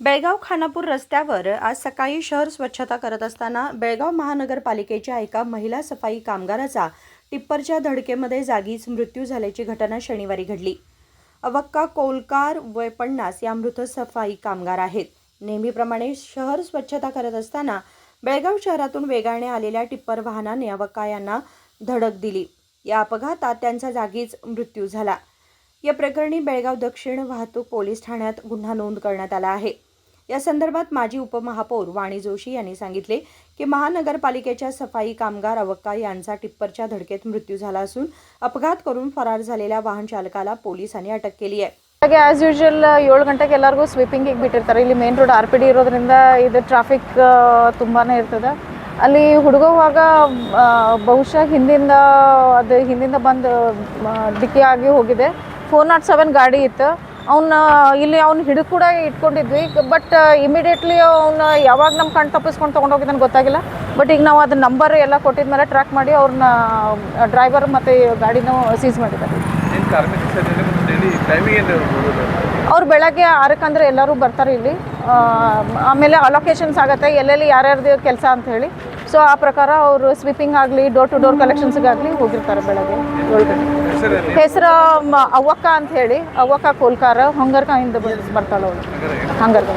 बेळगाव खानापूर रस्त्यावर आज सकाळी शहर स्वच्छता करत असताना बेळगाव महानगरपालिकेच्या एका महिला सफाई कामगाराचा टिप्परच्या धडकेमध्ये जागीच मृत्यू झाल्याची घटना शनिवारी घडली. अवक्का कोलकार वय 50 या मृत सफाई कामगार आहेत. नेहमीप्रमाणे शहर स्वच्छता करत असताना बेळगाव शहरातून वेगाने आलेल्या टिप्पर वाहनाने अवक्का यांना धडक दिली. या अपघातात त्यांचा जागीच मृत्यू झाला. या प्रकरणी बेळगाव दक्षिण वाहतूक पोलीस ठाण्यात गुन्हा नोंद करण्यात आला आहे. या संदर्भात माजी उपमहापौर वाणी जोशी यांनी सांगितले की महानगरपालिकेच्या सफाई कामगार अवक्का यांचा टिप्परच्या धडकेत मृत्यू झाला असून अपघात करून फरार झालेल्या वाहन चालकाला पोलिसांनी अटक केली आहे. ಆಸ್ ಯೂಶುವಲ್ 7 ಗಂಟೆಗೆ ಎಲ್ಲರಿಗೂ ಸ್ವೀಪಿಂಗಿಗೆ ಬಿಟ್ಟಿರ್ತಾರೆ. ಇಲ್ಲಿ ಮೇನ್ ರೋಡ್ RPD ಇರೋದ್ರಿಂದ ಇದು ಟ್ರಾಫಿಕ್ ತುಂಬಾ ಇರ್ತದೆ. ಅಲ್ಲಿ ಹುಡುಗುವಾಗ ಬಹುಶಃ ಹಿಂದಿಂದ ಬಂದು ಡಿಕ್ಕಿ ಆಗಿ ಹೋಗಿದೆ. 407 ಗಾಡಿ ಇತ್ತು. ಇಲ್ಲಿ ಹಿಡಿದು ಕೂಡ ಇಟ್ಕೊಂಡಿದ್ವಿ. ಬಟ್ ಇಮಿಡಿಯೇಟ್ಲಿ ಅವ್ನು ಯಾವಾಗ ನಮ್ಮ ಕಣ್ಣು ತಪ್ಪಿಸ್ಕೊಂಡು ತೊಗೊಂಡೋಗಿದ್ದಾನೆ ಗೊತ್ತಾಗಿಲ್ಲ. ಬಟ್ ಈಗ ನಾವು ಅದನ್ನ ನಂಬರ್ ಎಲ್ಲ ಕೊಟ್ಟಿದ ಮೇಲೆ ಟ್ರ್ಯಾಕ್ ಮಾಡಿ ಅವ್ರನ್ನ ಡ್ರೈವರ್ ಮತ್ತು ಗಾಡಿನೂ ಸೀಸ್ ಮಾಡಿದ್ದಾರೆ. ಅವ್ರು ಬೆಳಗ್ಗೆ 6ಕ್ಕೆ ಅಂದರೆ ಎಲ್ಲರೂ ಬರ್ತಾರೆ ಇಲ್ಲಿ. ಆಮೇಲೆ ಅಲೋಕೇಶನ್ಸ್ ಆಗುತ್ತೆ ಎಲ್ಲೆಲ್ಲಿ ಯಾರ್ಯಾರ್ದು ಕೆಲಸ ಅಂತ ಹೇಳಿ. ಸೊ ಆ ಪ್ರಕಾರ ಅವರು ಸ್ವೀಪಿಂಗ್ ಆಗಲಿ ಡೋರ್ ಟು ಡೋರ್ ಕಲೆಕ್ಷನ್ಸ್ಗಾಗಲಿ ಹೋಗಿರ್ತಾರೆ ಬೆಳಗ್ಗೆ 7 ಗಂಟೆ. ಹೆಸರು ಅವ್ವಕ್ಕ ಅಂತ ಹೇಳಿ, ಅವ್ವಕ್ಕ ಕೋಲ್ಕಾರ ಹಂಗರ್ಕಾಯಿಂದ ಬರ್ತಾಳೆ ಅವಳು ಹಂಗರ್ಗ.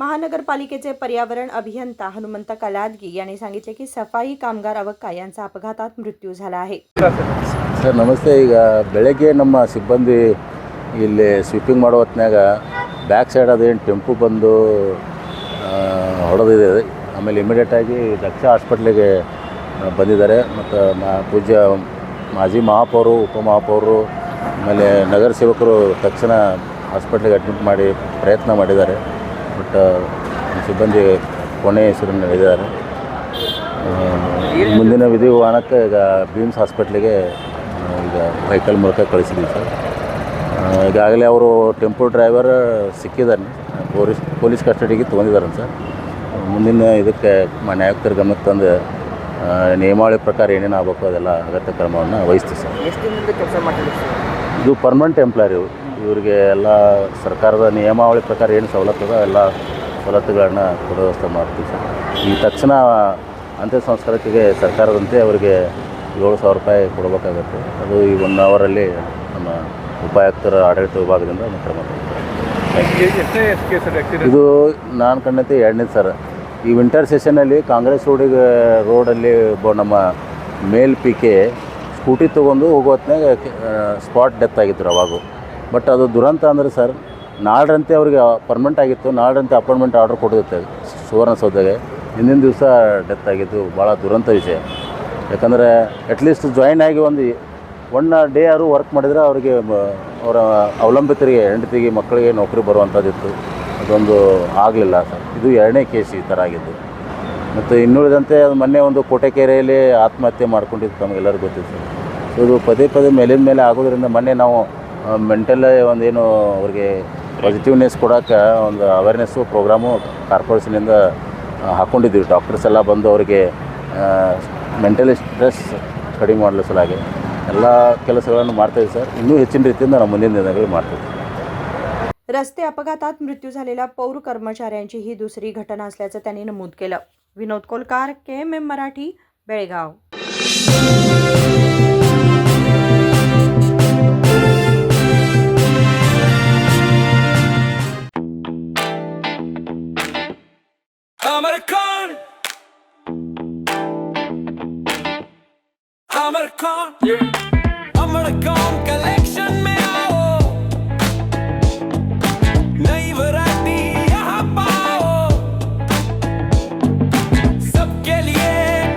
महानगरपालिकेचे पर्यावरण अभियंता हनुमंत कलादगी यांनी सांगितले की सफाई कामगार अवक्का यांचा अपघातात मृत्यू झाला आहे. ಸರ್ ನಮಸ್ತೆ. ಈಗ ಬೆಳಗ್ಗೆ ನಮ್ಮ ಸಿಬ್ಬಂದಿ ಇಲ್ಲಿ ಸ್ವೀಪಿಂಗ್ ಮಾಡೋ ಹೊತ್ನಾಗ ಬ್ಯಾಕ್ ಸೈಡ್ ಅದೇನು ಟೆಂಪು ಬಂದು ಹೊಡೆದಿದೆ. ಆಮೇಲೆ ಇಮಿಡಿಯೇಟಾಗಿ ದಕ್ಷ ಹಾಸ್ಪಿಟ್ಲಿಗೆ ಬಂದಿದ್ದಾರೆ. ಮತ್ತು ಪೂಜ್ಯ ಮಾಜಿ ಮಹಾಪೌರು ಉಪಮಹಾಪೌರರು ಆಮೇಲೆ ನಗರ ಸೇವಕರು ತಕ್ಷಣ ಹಾಸ್ಪಿಟ್ಲಿಗೆ ಅಡ್ಮಿಟ್ ಮಾಡಿ ಪ್ರಯತ್ನ ಮಾಡಿದ್ದಾರೆ. ಬಟ್ ಸಿಬ್ಬಂದಿ ಕೊನೆ ಹೆಸರು ನಡೆದಿದ್ದಾರೆ. ಮುಂದಿನ ವಿಧಿವಿಧಾನಕ್ಕೆ ಈಗ ಬೀಮ್ಸ್ ಹಾಸ್ಪಿಟ್ಲಿಗೆ ಈಗ ವೆಹಿಕಲ್ ಮೂಲಕ ಕಳಿಸಿದ್ದೀವಿ ಸರ್. ಈಗಾಗಲೇ ಅವರು ಟೆಂಪೋ ಡ್ರೈವರ್ ಸಿಕ್ಕಿದ್ದಾನೆ, ಪೊಲೀಸ್ ಕಸ್ಟಡಿಗೆ ತೊಗೊಂಡಿದ್ದಾರೆ ಸರ್. ಮುಂದಿನ ಇದಕ್ಕೆ ನ್ಯಾಯುಕ್ತರ ಗಮನಕ್ಕೆ ತಂದು ನಿಯಮಾವಳಿ ಪ್ರಕಾರ ಏನೇನು ಆಗಬೇಕು ಅದೆಲ್ಲ ಅಗತ್ಯ ಕ್ರಮವನ್ನು ವಹಿಸ್ತೀವಿ ಸರ್. ಎಷ್ಟು ದಿನದಿಂದ ಕೆಲಸ ಮಾಡ್ತೀವಿ ಸರ್? ಇದು ಪರ್ಮನೆಂಟ್ ಎಂಪ್ಲಾಯ್. ಇವರಿಗೆ ಎಲ್ಲ ಸರ್ಕಾರದ ನಿಯಮಾವಳಿ ಪ್ರಕಾರ ಏನು ಸವಲತ್ತದ ಎಲ್ಲ ಸವಲತ್ತುಗಳನ್ನ ಕೊಡೋ ವ್ಯವಸ್ಥೆ ಮಾಡ್ತೀವಿ ಸರ್. ಈ ತಕ್ಷಣ ಅಂತ್ಯ ಸಂಸ್ಕಾರಕ್ಕೆ ಸರ್ಕಾರದಂತೆ ಅವರಿಗೆ 7,000 ರೂಪಾಯಿ ಕೊಡಬೇಕಾಗತ್ತೆ. ಅದು ಈ 1 ಅವರಲ್ಲಿ ನಮ್ಮ ಉಪಾಯುಕ್ತರ ಆಡಳಿತ ವಿಭಾಗದಿಂದ ಕ್ರಮ ತಗೊಳ್ತೀವಿ. ಇದು ನಾನು ಕಂಡಂತೆ 2ನೇ ಸರ್. ಈ ವಿಂಟರ್ ಸೆಷನಲ್ಲಿ ಕಾಂಗ್ರೆಸ್ ರೋಡಲ್ಲಿ ನಮ್ಮ ಮೇಲ್ PK ಸ್ಕೂಟಿ ತೊಗೊಂಡು ಹೋಗೋ ಹೊತ್ನಾಗ ಸ್ಪಾಟ್ ಡೆತ್ ಆಗಿತ್ತು ಅವಾಗ. ಬಟ್ ಅದು ದುರಂತ ಅಂದರೆ ಸರ್, ನಾಡ್ರಂತೆ ಅವ್ರಿಗೆ ಪರ್ಮನೆಂಟ್ ಆಗಿತ್ತು. ನಾಡ್ರಂತೆ ಅಪಾಯಿಂಟ್ಮೆಂಟ್ ಆರ್ಡರ್ ಕೊಟ್ಟಿರುತ್ತೆ ಸುವರ್ಣಸೌಧಗೆ. ಹಿಂದಿನ ದಿವಸ ಡೆತ್ ಆಗಿದ್ದು ಭಾಳ ದುರಂತ ವಿಷಯ. ಯಾಕಂದರೆ ಅಟ್ಲೀಸ್ಟ್ ಜಾಯಿನ್ ಆಗಿ ಒನ್ ಡೇ ಯಾರು ವರ್ಕ್ ಮಾಡಿದರೆ ಅವರಿಗೆ ಅವರ ಅವಲಂಬಿತರಿಗೆ, ಹೆಂಡತಿಗೆ, ಮಕ್ಕಳಿಗೆ ನೌಕರಿ ಬರುವಂಥದ್ದಿತ್ತು. ಅದೊಂದು ಆಗಲಿಲ್ಲ ಸರ್. ಇದು 2ನೇ ಕೇಸ್ ಈ ಥರ ಆಗಿದ್ದು. ಮತ್ತು ಇನ್ನುಳಿದಂತೆ ಅದು ಮೊನ್ನೆ ಒಂದು ಕೋಟೆಕೆರೆಯಲ್ಲಿ ಆತ್ಮಹತ್ಯೆ ಮಾಡ್ಕೊಂಡಿದ್ದು ತಮಗೆಲ್ಲರಿಗೂ ಗೊತ್ತಿತ್ತು ಸರ್. ಸೊ ಇದು ಪದೇ ಪದೇ ಮೇಲಿನ ಮೇಲೆ ಆಗೋದ್ರಿಂದ ಮೊನ್ನೆ ನಾವು ಮೆಂಟಲ್ ಒಂದೇನು ಅವ್ರಿಗೆ ಪಾಸಿಟಿವ್ನೆಸ್ ಕೊಡೋಕ್ಕೆ ಒಂದು ಅವೇರ್ನೆಸ್ಸು ಪ್ರೋಗ್ರಾಮು ಕಾರ್ಪೊರೇಷನಿಂದ ಹಾಕ್ಕೊಂಡಿದ್ದೀವಿ. ಡಾಕ್ಟರ್ಸ್ ಎಲ್ಲ ಬಂದು ಅವರಿಗೆ ಮೆಂಟಲಿ ಸ್ಟ್ರೆಸ್ ಕಡಿಮೆ ಮಾಡಲು ಸಲಾಗಿ ಎಲ್ಲ ಕೆಲಸಗಳನ್ನು ಮಾಡ್ತಾಯಿದ್ದೀವಿ ಸರ್. ಇನ್ನೂ ಹೆಚ್ಚಿನ ರೀತಿಯಿಂದ ನಾವು ಮುಂದಿನ ದಿನಗಳಲ್ಲಿ ಮಾಡ್ತೀವಿ. रस्ते अपघातात मृत्यू झालेल्या पौर कर्मचाऱ्यांची ही दुसरी घटना असल्याचं त्यांनी नमूद केलं. Vinod Kolkar, KMM Marathi, Belgaum. Amarcon collection में आओ, नई वैरायटी यहाँ पाओ, सबके लिए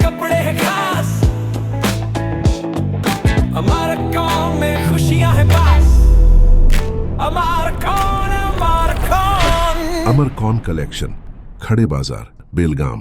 कपड़े हैं खास. Amarcon में खुशियाँ हैं पास. Amarcon. Amarcon collection, खड़े बाजार, बेलगाम.